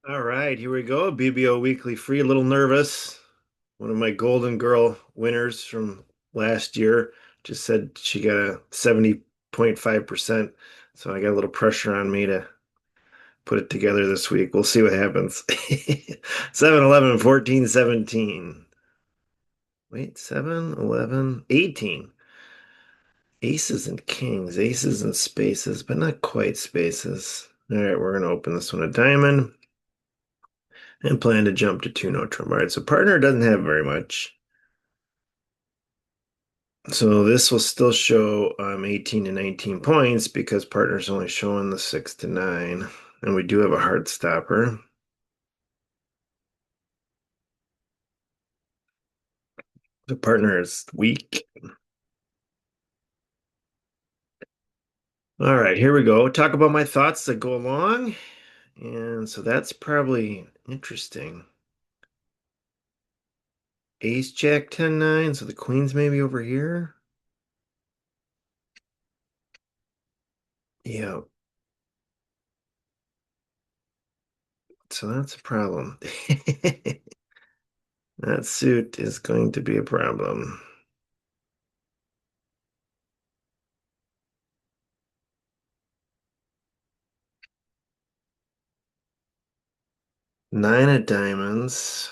All right, here we go. BBO Weekly Free. A little nervous. One of my Golden Girl winners from last year just said she got a 70.5%. So I got a little pressure on me to put it together this week. We'll see what happens. 7, 11, 14, 17. Wait, 7, 11, 18. Aces and kings, aces and spaces, but not quite spaces. All right, we're going to open this one a diamond and plan to jump to two no trump. All right, so partner doesn't have very much. So this will still show 18 to 19 points because partner's only showing the 6 to 9. And we do have a heart stopper. The partner is weak. All right, here we go. Talk about my thoughts that go along. And so that's probably interesting. Ace, Jack, 10, 9. So the queen's maybe over here. Yeah, so that's a problem. That suit is going to be a problem. Nine of diamonds.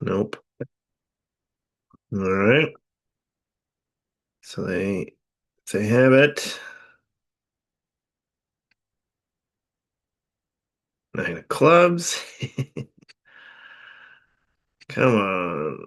Nope. All right. So they have it. Nine of clubs. Come on.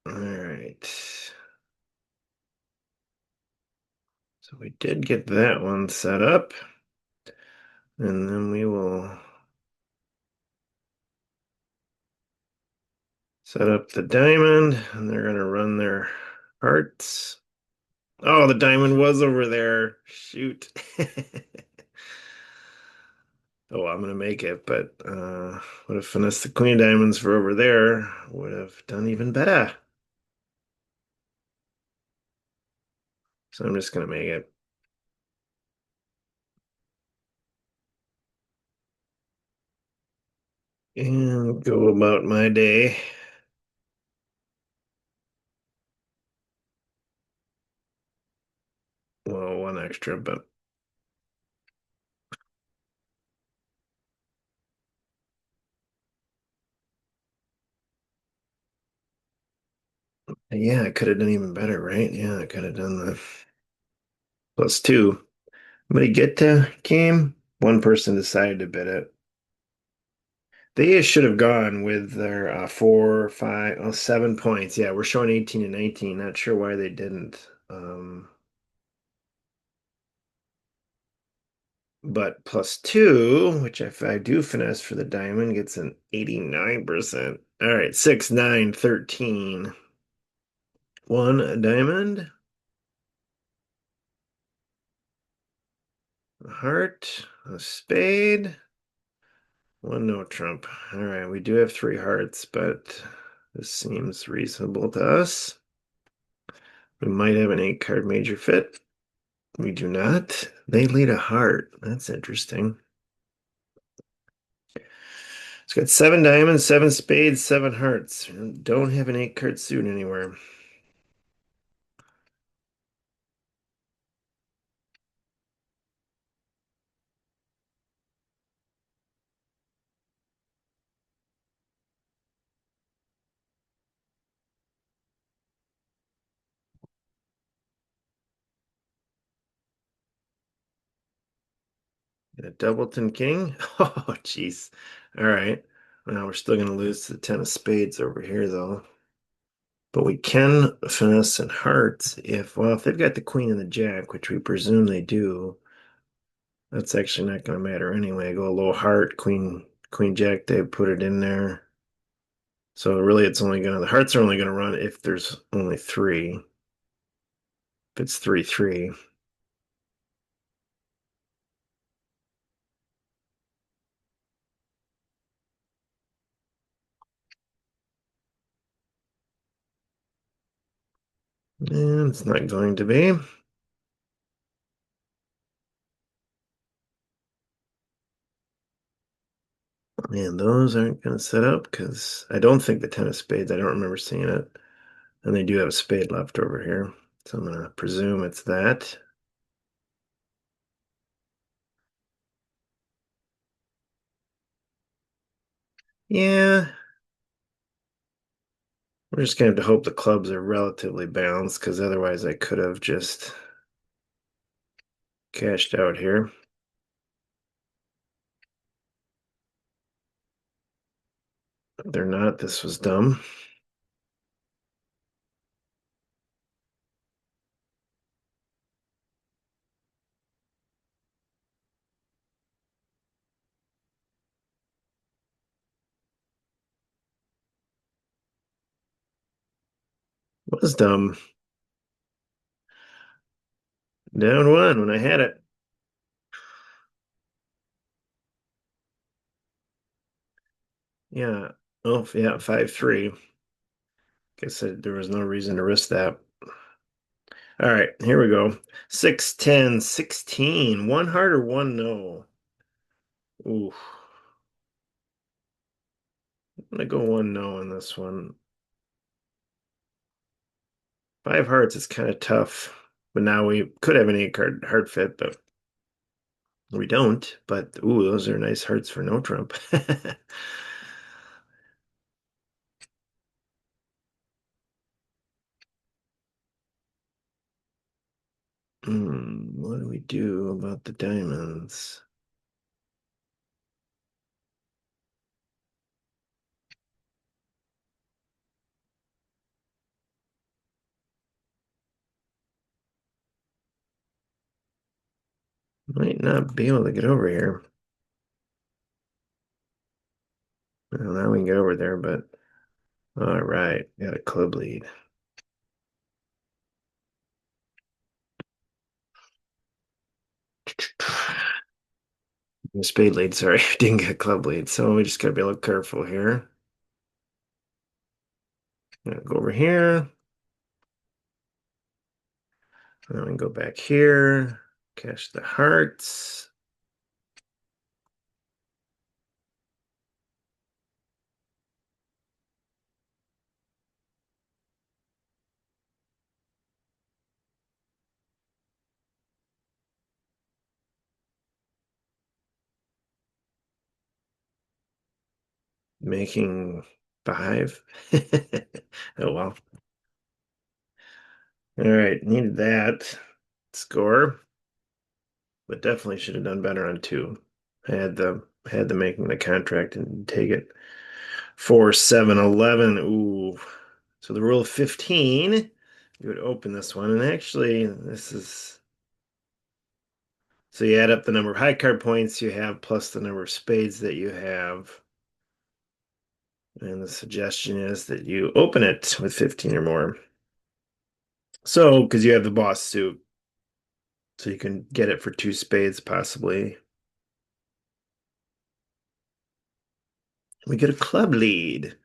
All right. So we did get that one set up. And then we will set up the diamond. And they're going to run their hearts. Oh, the diamond was over there. Shoot. Oh, I'm gonna make it, but would have finessed the queen of diamonds for over there. Would have done even better. So I'm just gonna make it and go about my day. Well, one extra, but yeah, I could have done even better, right? Yeah, I could have done the plus two. Anybody get to game? One person decided to bid it. They should have gone with their 4, 5, 7 points. Yeah, we're showing 18 and 19. Not sure why they didn't. But plus two, which if I do finesse for the diamond, gets an 89%. All right, 6, 9, 13. One a diamond, a heart, a spade, one no trump. All right, we do have three hearts, but this seems reasonable to us. We might have an 8 card major fit. We do not. They lead a heart. That's interesting. It's got seven diamonds, seven spades, seven hearts. Don't have an 8 card suit anywhere. A Doubleton King? Oh, jeez. All right. Well, we're still going to lose to the 10 of spades over here, though. But we can finesse in hearts if they've got the queen and the jack, which we presume they do, that's actually not going to matter anyway. Go a low heart, queen, jack, they put it in there. So really, the hearts are only going to run if there's only three. If it's 3, 3. And it's not going to be. And those aren't going to set up because I don't think the 10 of spades, I don't remember seeing it. And they do have a spade left over here. So I'm going to presume it's that. Yeah, we're just going to have to hope the clubs are relatively balanced because otherwise I could have just cashed out here. If they're not, this was dumb. It was dumb. Down one when I had it. Yeah. Oh, yeah, 5-3. Guess there was no reason to risk that. All right, here we go. 6, 10, 16. One heart or one no? Ooh, I'm gonna go one no on this one. Five hearts is kind of tough, but now we could have an eight card heart fit, but we don't. But ooh, those are nice hearts for no trump. What do we do about the diamonds? Might not be able to get over here. Well, now we can get over there, but all right, got a club lead. Spade lead, sorry, didn't get a club lead, so we just gotta be a little careful here. Gonna go over here, and then we can go back here, cash the hearts. Making five. Oh well. All right, needed that score, but definitely should have done better on two. I had the making the contract and take it 4, 7, 11. Ooh. So the rule of 15, you would open this one, and actually this is so you add up the number of high card points you have plus the number of spades that you have. And the suggestion is that you open it with 15 or more. So, because you have the boss suit, so you can get it for two spades possibly. We get a club lead,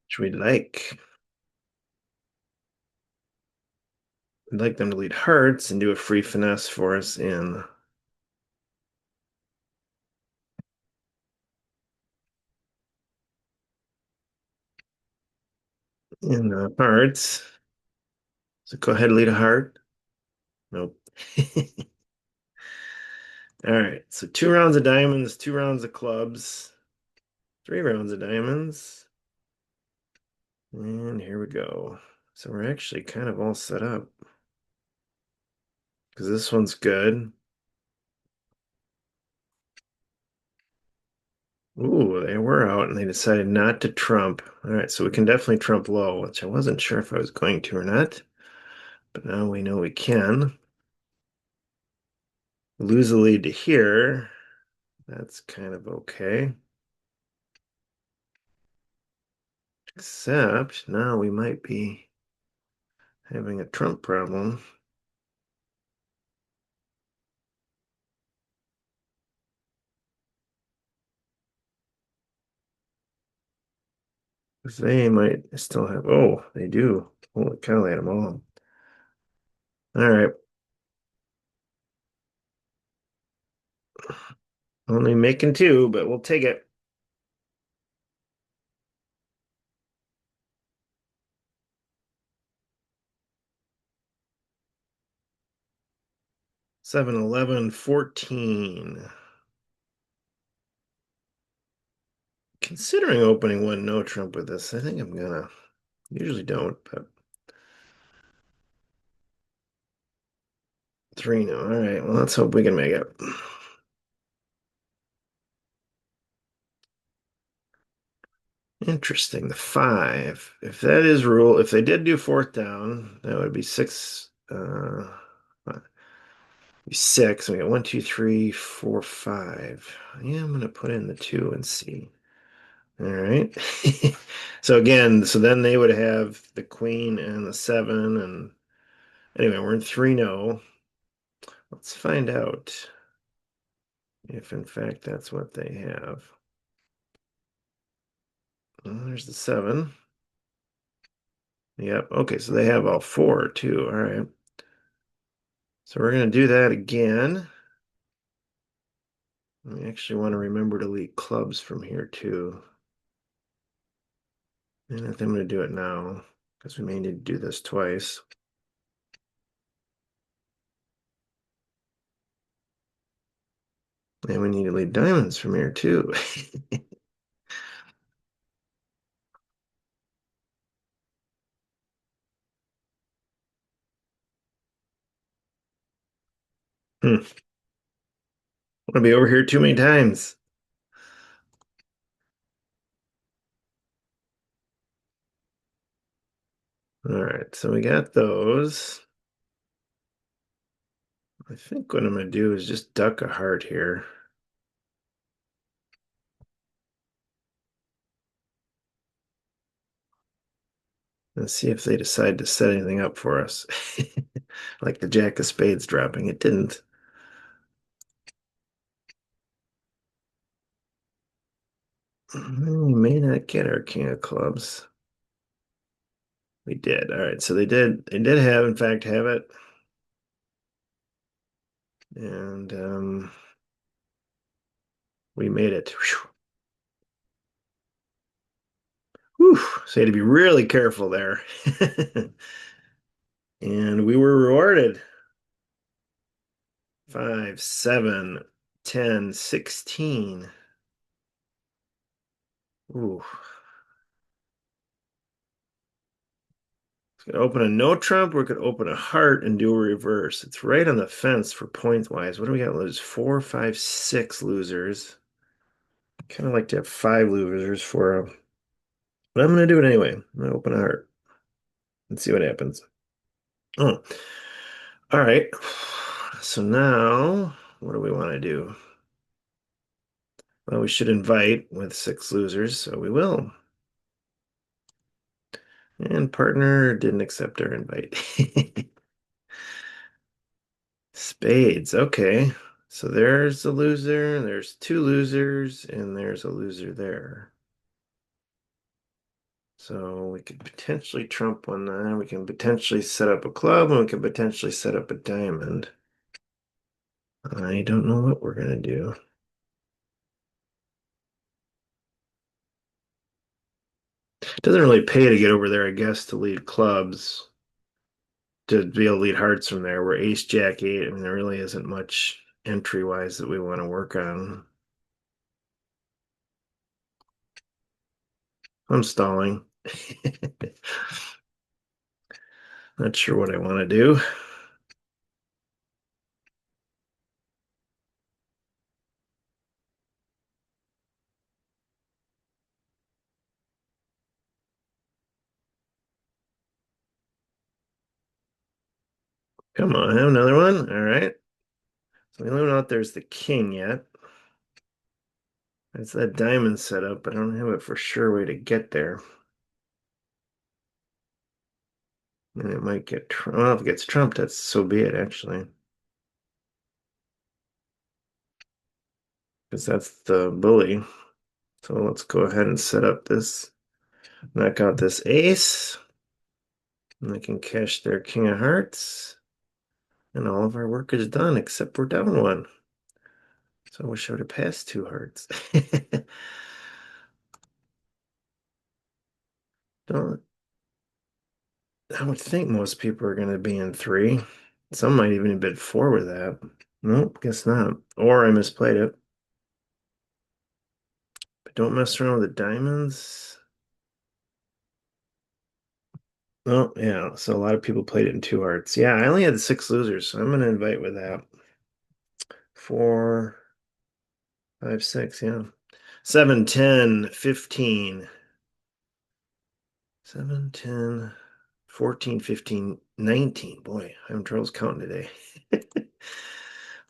which we'd like. We'd like them to lead hearts and do a free finesse for us in hearts. So go ahead, lead a heart. Nope. All right. So 2 rounds of diamonds, 2 rounds of clubs, 3 rounds of diamonds. And here we go. So we're actually kind of all set up because this one's good. Ooh, they were out and they decided not to trump. All right, so we can definitely trump low, which I wasn't sure if I was going to or not, but now we know we can. Lose the lead to here. That's kind of okay. Except now we might be having a trump problem. 'Cause they might still have, oh, they do. Holy cow, they had them all. All right. Only making two, but we'll take it. 7, 11, 14. Considering opening one no Trump with this, I think I'm gonna. Usually don't, but three no. All right, well, let's hope we can make it. Interesting. The five. If that is rule, if they did do fourth down, that would be six. Six. We got one, two, three, four, five. Yeah, I'm gonna put in the two and see. All right. So again, so then they would have the queen and the seven, and anyway, we're in three no. Let's find out if in fact that's what they have. Well, there's the seven. Yep. Okay, so they have all four too. All right. So we're gonna do that again. We actually want to remember to delete clubs from here too. And I think I'm gonna do it now because we may need to do this twice. And we need to leave diamonds from here too. Hmm. I'm gonna be over here too many times. All right, so we got those. I think what I'm gonna do is just duck a heart here. And see if they decide to set anything up for us. Like the Jack of Spades dropping. It didn't. We may not get our King of Clubs. We did. All right, so they did have, in fact, have it. And we made it. Whew. So you had to be really careful there. And we were rewarded. 5, 7, 10, 16. Ooh. Could open a no trump or we could open a heart and do a reverse. It's right on the fence for points wise. What do we got? Lose 4, 5, 6 losers. Kind of like to have five losers for a. But I'm going to do it anyway. I'm going to open a heart and see what happens. Oh, all right. So now, what do we want to do? Well, we should invite with six losers, so we will. And partner didn't accept our invite. Spades. Okay. So there's a loser, there's two losers, and there's a loser there. So we could potentially trump one there. We can potentially set up a club, and we can potentially set up a diamond. I don't know what we're gonna do. It doesn't really pay to get over there, I guess, to lead clubs, to be able to lead hearts from there. We're ace, jack, eight. I mean, there really isn't much entry wise that we want to work on. I'm stalling. Not sure what I want to do. Come on, have another one. All right. So we don't know if there's the king yet. It's that diamond setup, but I don't have a for sure way to get there. And it might get well, if it gets trumped, that's so be it, actually. Because that's the bully. So let's go ahead and set up this. Knock out this ace, and I can cash their king of hearts, and all of our work is done except we're down one. So I wish I would have passed two hearts. Don't, I would think most people are going to be in three. Some might even bid four with that. Nope, guess not. Or I misplayed it. But don't mess around with the diamonds. Oh, yeah. So a lot of people played it in two hearts. Yeah, I only had six losers, so I'm going to invite with that. Four, five, six, yeah. 7, 10, 15. 7, 10, 14, 15, 19. Boy, I'm troubles counting today.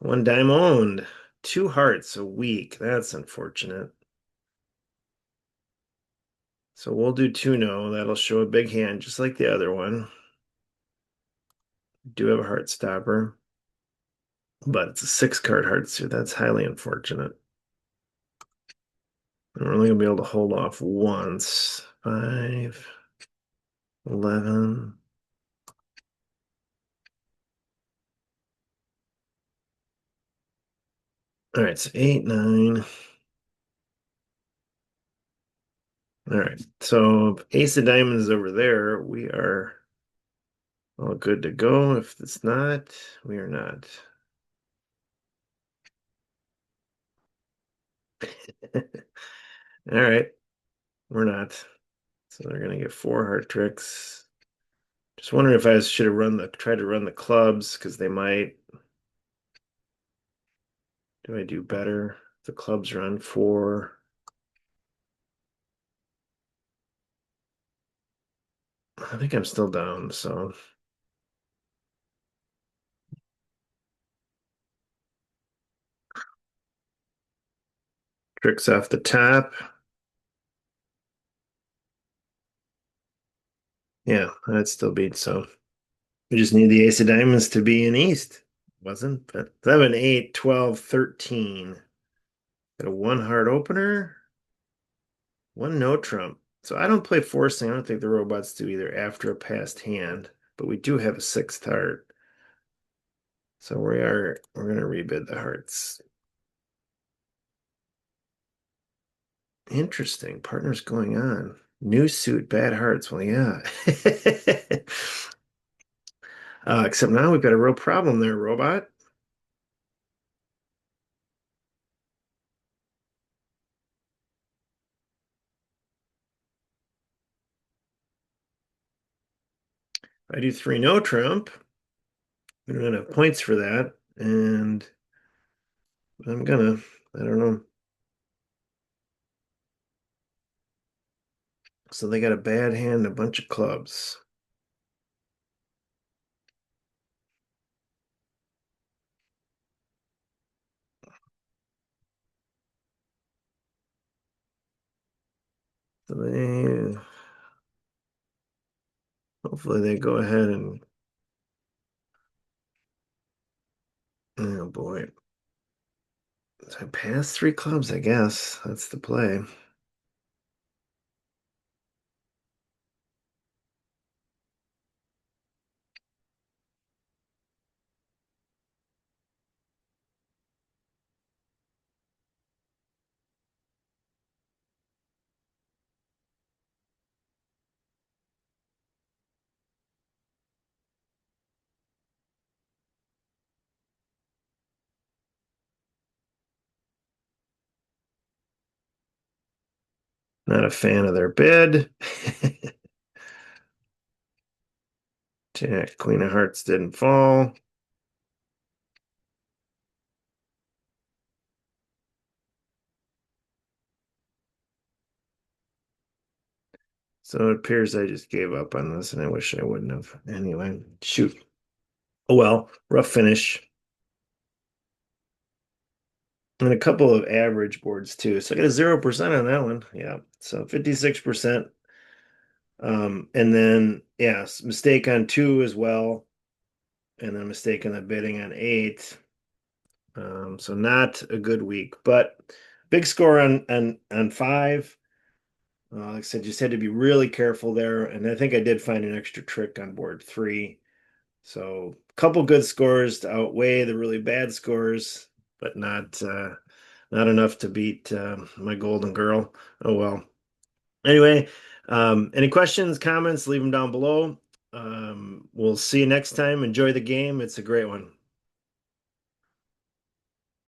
One diamond. Two hearts a week. That's unfortunate. So we'll do two no. That'll show a big hand, just like the other one. Do have a heart stopper, but it's a six card heart suit. That's highly unfortunate. We're only gonna be able to hold off once. 5, 11. All right, so 8, 9. All right, so if ace of diamonds is over there, we are all good to go. If it's not, we are not. All right, we're not. So they're gonna get four heart tricks. Just wondering if I should have tried to run the clubs because they might. Do I do better? The clubs run four. I think I'm still down, so tricks off the top. Yeah, that still beats. So we just need the ace of diamonds to be in east. Wasn't, but 7, 8, 12, 13. Got a one heart opener, one no trump. So I don't play forcing. I don't think the robots do either after a passed hand, but we do have a sixth heart. So we're gonna rebid the hearts. Interesting. Partners going on. New suit, bad hearts. Well, yeah. Except now we've got a real problem there, robot. If I do three no trump, we don't have points for that. And I'm gonna, I don't know. So they got a bad hand, a bunch of clubs. So hopefully they go ahead and, oh boy. So I pass three clubs, I guess. That's the play. Not a fan of their bid. Jack, Queen of Hearts didn't fall. So it appears I just gave up on this, and I wish I wouldn't have. Anyway, shoot. Oh well, rough finish. And a couple of average boards too. So I got a 0% on that one. Yeah. So 56%. And then yes, mistake on two as well. And then a mistake on the bidding on eight. So not a good week, but big score on five. Like I said, just had to be really careful there. And I think I did find an extra trick on board three. So a couple good scores to outweigh the really bad scores, but not enough to beat my golden girl. Oh well. Anyway, any questions, comments, leave them down below. We'll see you next time. Enjoy the game. It's a great one.